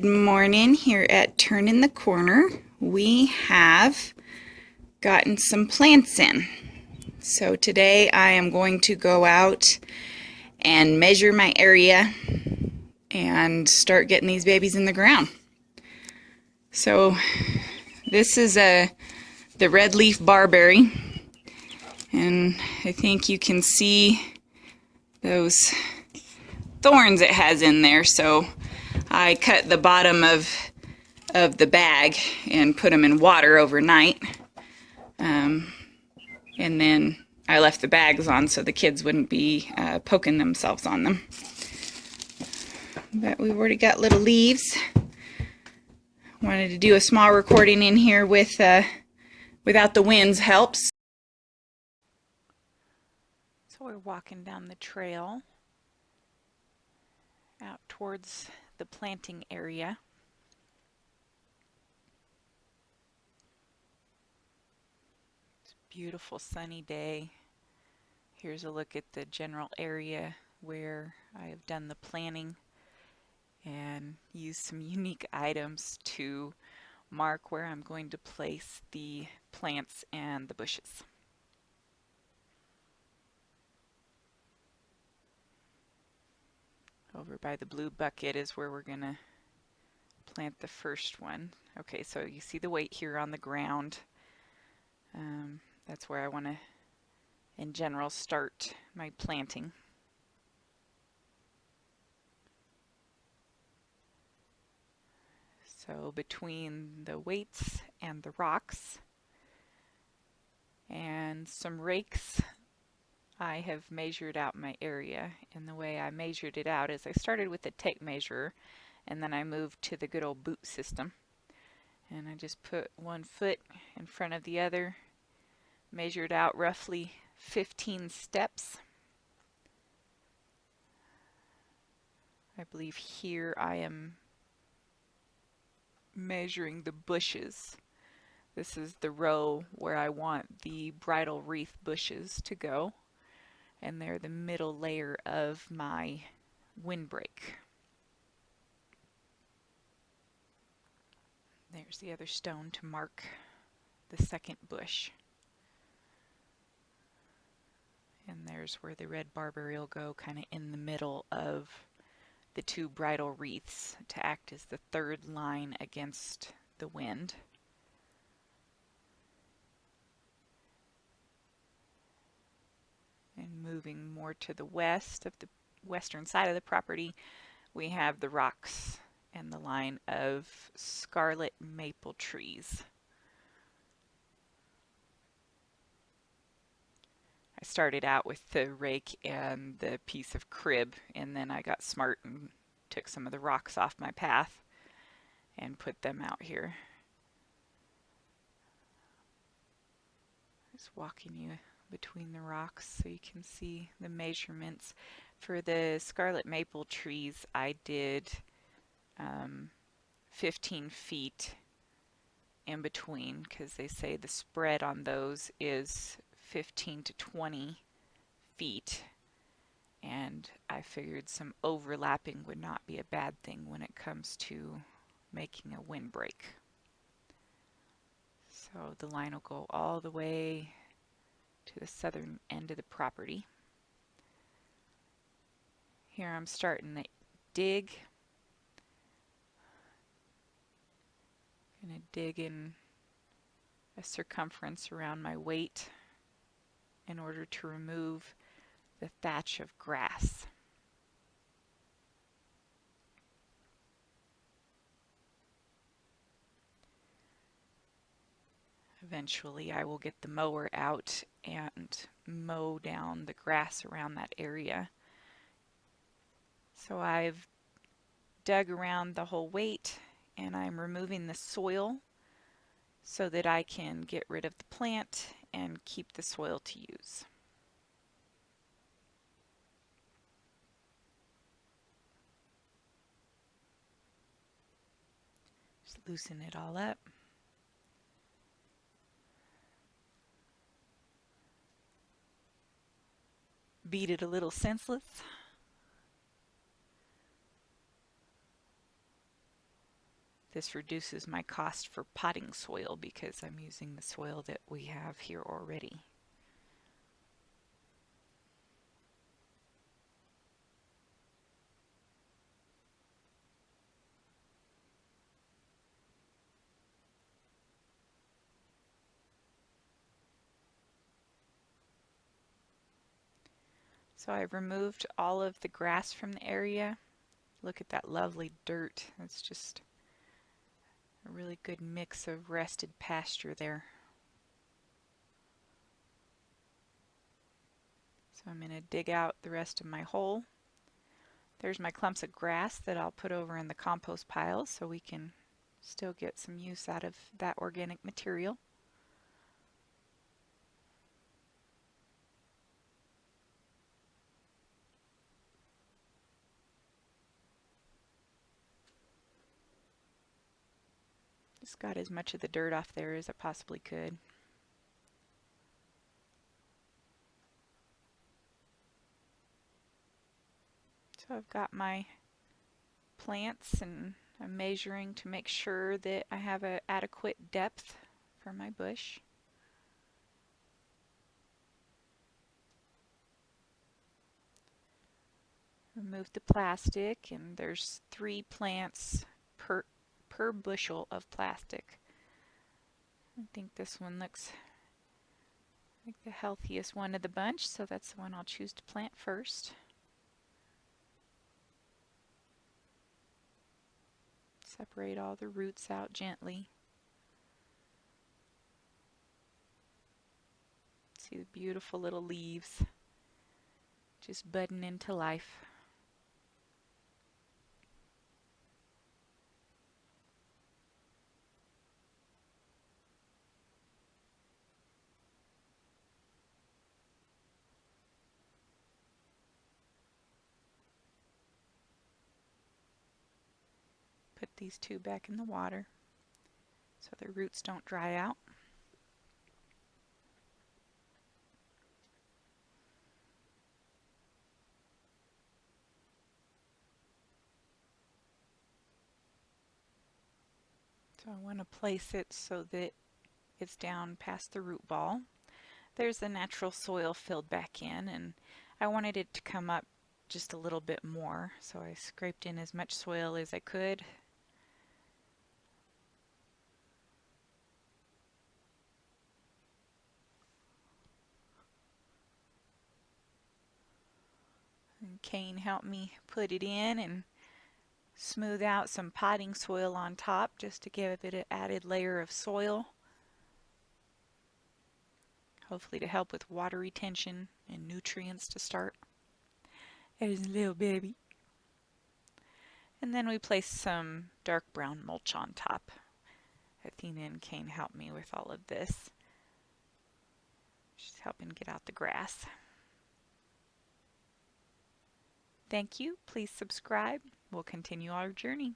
Good morning here at Turn in the Corner. We have gotten some plants in. So today I am going to go out and measure my area and start getting these babies in the ground. So this is the red leaf barberry, and I think you can see those thorns it has in there. So I cut the bottom of the bag and put them in water overnight, and then I left the bags on so the kids wouldn't be poking themselves on them. But we've already got little leaves. Wanted to do a small recording in here with without the wind's helps. So we're walking down the trail out towards the planting area. It's a beautiful sunny day. Here's a look at the general area where I have done the planting and used some unique items to mark where I'm going to place the plants and the bushes. Over by the blue bucket is where we're going to plant the first one. Okay, so you see the weight here on the ground. That's where I want to, in general, start my planting. So between the weights and the rocks and some rakes, I have measured out my area. And the way I measured it out is I started with a tape measure, and then I moved to the good old boot system. And I just put 1 foot in front of the other, measured out roughly 15 steps. I believe here I am measuring the bushes. This is the row where I want the bridal wreath bushes to go, and they're the middle layer of my windbreak. There's the other stone to mark the second bush. And there's where the red barberry will go, kind of in the middle of the 2 bridal wreaths to act as the third line against the wind. And moving more to the west of the western side of the property, we have the rocks and the line of scarlet maple trees. I started out with the rake and the piece of crib, and then I got smart and took some of the rocks off my path and put them out here. Just walking you between the rocks so you can see the measurements. For the scarlet maple trees, I did 15 feet in between, because they say the spread on those is 15 to 20 feet, and I figured some overlapping would not be a bad thing when it comes to making a windbreak. So the line will go all the way to the southern end of the property. Here I'm starting to dig. I'm going to dig in a circumference around my weight in order to remove the thatch of grass. Eventually I will get the mower out and mow down the grass around that area. So I've dug around the whole weight, and I'm removing the soil so that I can get rid of the plant and keep the soil to use. Just loosen it all up. Beat it a little senseless. This reduces my cost for potting soil because I'm using the soil that we have here already. So I've removed all of the grass from the area. Look at that lovely dirt. It's just a really good mix of rested pasture there. So I'm going to dig out the rest of my hole. There's my clumps of grass that I'll put over in the compost pile so we can still get some use out of that organic material. Just got as much of the dirt off there as I possibly could. So I've got my plants and I'm measuring to make sure that I have an adequate depth for my bush. Remove the plastic, and there's 3 plants per bushel of plastic. I think this one looks like the healthiest one of the bunch, so that's the one I'll choose to plant first. Separate all the roots out gently. See the beautiful little leaves just budding into life. Put these 2 back in the water so the roots don't dry out. So I want to place it so that it's down past the root ball. There's the natural soil filled back in, and I wanted it to come up just a little bit more, so I scraped in as much soil as I could. And Kane helped me put it in and smooth out some potting soil on top just to give it an added layer of soil. Hopefully to help with water retention and nutrients to start. There's a little baby. And then we placed some dark brown mulch on top. Athena and Kane helped me with all of this. She's helping get out the grass. Thank you. Please subscribe. We'll continue our journey.